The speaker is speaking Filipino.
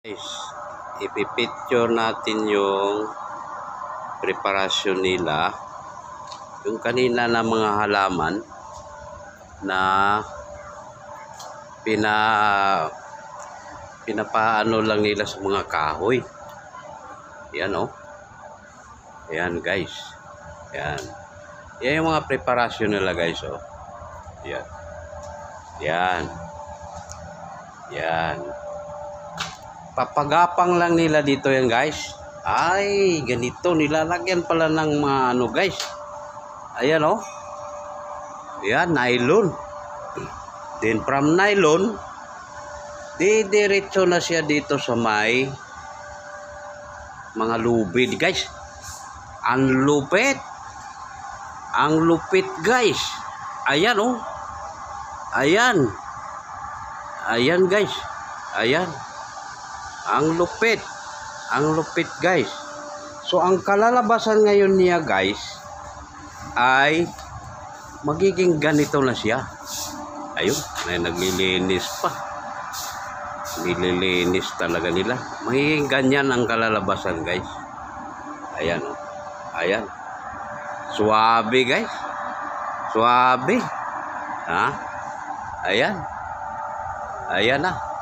Guys, ipipicture natin yung preparasyon nila, yung kanina na mga halaman na pinapaano lang nila sa mga kahoy. Yan yan guys, yan yung mga preparasyon nila guys. Yan yan papagapang lang nila dito yan guys. Ay ganito, nilalagyan pala ng mga guys. Ayan yan, nylon. Then from nylon diretso na siya dito sa may mga lubid guys. Ang lupit guys. Ayan ayan guys, ayan ang lupit guys. So ang kalalabasan ngayon niya guys ay magiging ganito na siya. Ayun, may naglilinis pa, nililinis talaga nila. Magiging ganyan ang kalalabasan guys. Ayan ayan, suabe guys, suabe. Ayan na.